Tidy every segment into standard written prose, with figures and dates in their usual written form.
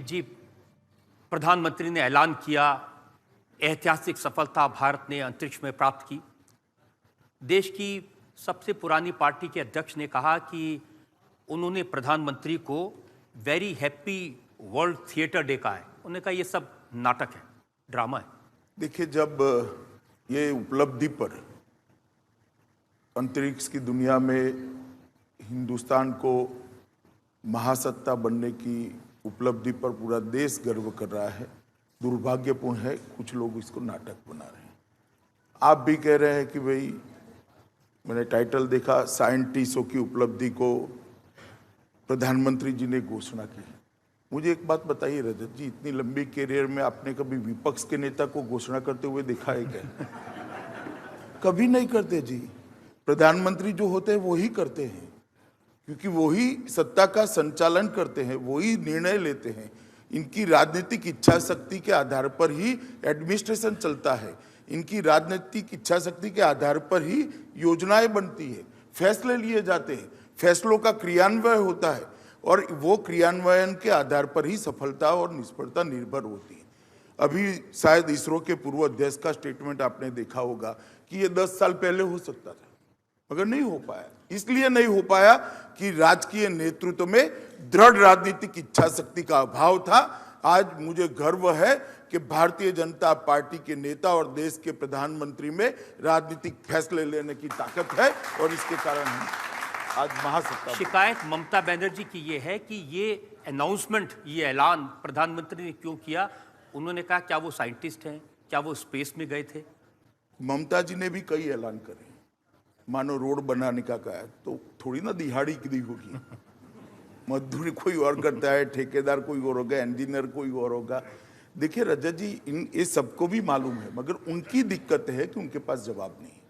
जी, प्रधानमंत्री ने ऐलान किया, ऐतिहासिक सफलता भारत ने अंतरिक्ष में प्राप्त की। देश की सबसे पुरानी पार्टी के अध्यक्ष ने कहा कि उन्होंने प्रधानमंत्री को very happy world theatre day कहा है। उन्होंने कहा ये सब नाटक है, ड्रामा है। देखिए, जब ये उपलब्धि पर अंतरिक्ष की दुनिया में हिंदुस्तान को महासत्ता बनने की उपलब्धि पर पूरा देश गर्व कर रहा है, दुर्भाग्यपूर्ण है कुछ लोग इसको नाटक बना रहे हैं। आप भी कह रहे हैं कि भाई, मैंने टाइटल देखा, साइंटिस्टों की उपलब्धि को प्रधानमंत्री जी ने घोषणा की। मुझे एक बात बताइए रजत जी, इतनी लंबी कैरियर में आपने कभी विपक्ष के नेता को घोषणा करते हुए देखा है क्या? कभी नहीं करते जी। प्रधानमंत्री जो होते हैं वो ही करते हैं, क्योंकि वही सत्ता का संचालन करते हैं, वही निर्णय लेते हैं। इनकी राजनीतिक इच्छा शक्ति के आधार पर ही एडमिनिस्ट्रेशन चलता है। इनकी राजनीतिक इच्छा शक्ति के आधार पर ही योजनाएं बनती है, फैसले लिए जाते हैं, फैसलों का क्रियान्वयन होता है और वो क्रियान्वयन के आधार पर ही सफलता और निष्फलता निर्भर होती है। अभी शायद इसरो के पूर्व अध्यक्ष का स्टेटमेंट आपने देखा होगा कि ये 10 साल पहले हो सकता था, मगर नहीं हो पाया। इसलिए नहीं हो पाया कि राजकीय नेतृत्व में दृढ़ राजनीतिक इच्छा शक्ति का अभाव था। आज मुझे गर्व है कि भारतीय जनता पार्टी के नेता और देश के प्रधानमंत्री में राजनीतिक फैसले लेने की ताकत है और इसके कारण हम आज महासत्ता। शिकायत ममता बनर्जी की ये है कि ये अनाउंसमेंट, ये ऐलान प्रधानमंत्री ने क्यों किया? उन्होंने कहा क्या वो साइंटिस्ट हैं, क्या वो स्पेस में गए थे? ममता जी ने भी कई ऐलान करे, मानो रोड बनाने का कहा है, तो थोड़ी ना दिहाड़ी की होगी। मजदूरी कोई और करता है, ठेकेदार कोई और होगा, इंजीनियर कोई और होगा। देखिए रजत जी, इन ये सबको भी मालूम है, मगर उनकी दिक्कत है कि उनके पास जवाब नहीं है।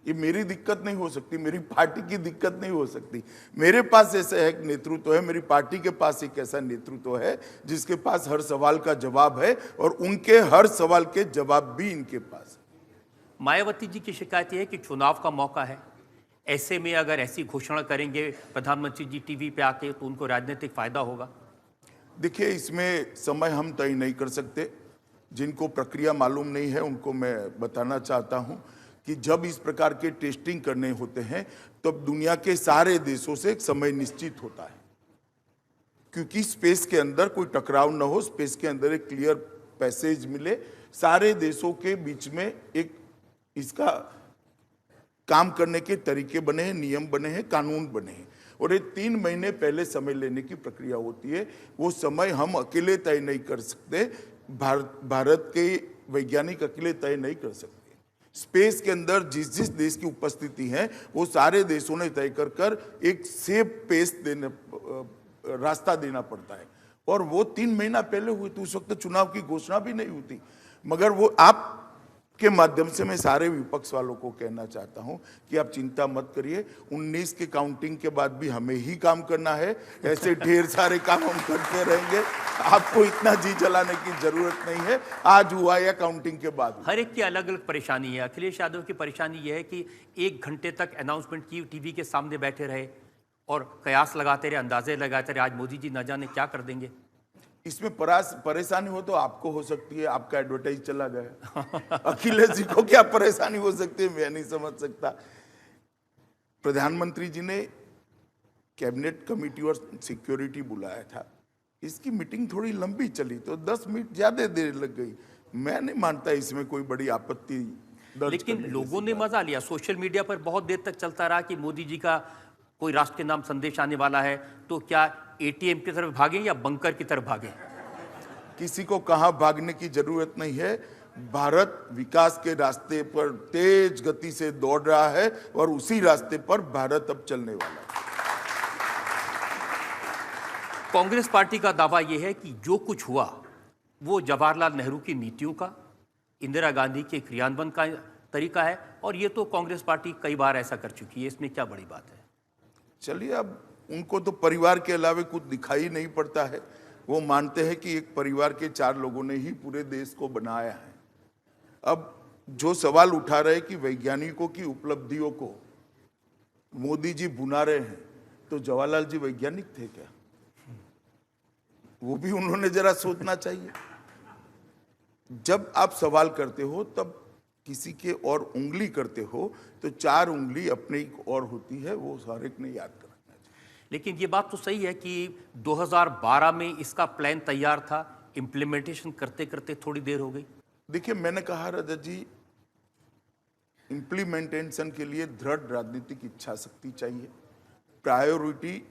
ये मेरी दिक्कत नहीं हो सकती, मेरी पार्टी की दिक्कत नहीं हो सकती। मेरे पास ऐसा एक नेतृत्व है, मेरी पार्टी के पास एक ऐसा नेतृत्व है जिसके पास हर सवाल का जवाब है और उनके हर सवाल के जवाब भी इनके पास है। मायावती जी की शिकायत यह है कि चुनाव का मौका है, ऐसे में अगर ऐसी घोषणा करेंगे प्रधानमंत्री जी टीवी पे आके तो उनको राजनीतिक फायदा होगा। देखिए, इसमें समय हम तय नहीं कर सकते। जिनको प्रक्रिया मालूम नहीं है उनको मैं बताना चाहता हूं कि जब इस प्रकार के टेस्टिंग करने होते हैं तब दुनिया के सारे देशों से एक समय निश्चित होता है, क्योंकि स्पेस के अंदर कोई टकराव न हो, स्पेस के अंदर एक क्लियर पैसेज मिले, सारे देशों के बीच में एक इसका काम करने के तरीके बने हैं, नियम बने हैं, कानून बने हैं और ये 3 महीने पहले समय लेने की प्रक्रिया होती है। वो समय हम अकेले तय नहीं कर सकते, भारत के वैज्ञानिक अकेले तय नहीं कर सकते। स्पेस के अंदर जिस जिस देश की उपस्थिति है वो सारे देशों ने तय कर एक सेफ पेस रास्ता देना पड़ता है और वो 3 महीना पहले हुई थी। उस वक्त चुनाव की घोषणा भी नहीं हुई थी, मगर वो आप के माध्यम से मैं सारे विपक्ष वालों को कहना चाहता हूं कि आप चिंता मत करिए। 19 की काउंटिंग के बाद भी हमें ही काम करना है, ऐसे ढेर सारे काम हम करते रहेंगे। आपको इतना जी जलाने की जरूरत नहीं है, आज हुआ या काउंटिंग के बाद। हर एक की अलग अलग परेशानी है। अखिलेश यादव की परेशानी यह है कि 1 घंटे तक अनाउंसमेंट की, टीवी के सामने बैठे रहे और कयास लगाते रहे, अंदाजे लगाते रहे, आज मोदी जी न जाने क्या कर देंगे। इसमें परेशानी हो तो आपको हो सकती है, आपका एडवर्टाइज चला गया। अखिलेश जी को क्या परेशानी हो सकती है, मैं नहीं समझ सकता। प्रधानमंत्री जी ने कैबिनेट कमेटी और सिक्योरिटी बुलाया था, इसकी मीटिंग थोड़ी लंबी चली तो 10 मिनट ज्यादा देर लग गई। मैं नहीं मानता इसमें कोई बड़ी आपत्ति, लेकिन लोगों ने मजा लिया। सोशल मीडिया पर बहुत देर तक चलता रहा कि मोदी जी का कोई राष्ट्र के नाम संदेश आने वाला है, तो क्या एटीएम की तरफ भागें या बंकर की तरफ भागें? किसी को कहां भागने की जरूरत नहीं है। भारत विकास के रास्ते पर तेज गति से दौड़ रहा है और उसी रास्ते पर भारत अब चलने वाला है। कांग्रेस पार्टी का दावा यह है कि जो कुछ हुआ वो जवाहरलाल नेहरू की नीतियों का, इंदिरा गांधी के क्रियान्वयन का तरीका है और ये तो कांग्रेस पार्टी कई बार ऐसा कर चुकी है, इसमें क्या बड़ी बात है? चलिए, अब उनको तो परिवार के अलावा कुछ दिखाई नहीं पड़ता है। वो मानते हैं कि एक परिवार के 4 लोगों ने ही पूरे देश को बनाया है। अब जो सवाल उठा रहे कि वैज्ञानिकों की उपलब्धियों को मोदी जी भुना रहे हैं, तो जवाहरलाल जी वैज्ञानिक थे क्या? वो भी उन्होंने जरा सोचना चाहिए। जब आप सवाल करते हो तब किसी के और उंगली करते हो तो 4 उंगली अपने एक और होती है, वो हर एक ने याद करना चाहिए। लेकिन ये बात तो सही है कि 2012 में इसका प्लान तैयार था, इम्प्लीमेंटेशन करते करते थोड़ी देर हो गई। देखिए, मैंने कहा रजत जी, इम्प्लीमेंटेशन के लिए दृढ़ राजनीतिक इच्छा शक्ति चाहिए, प्रायोरिटी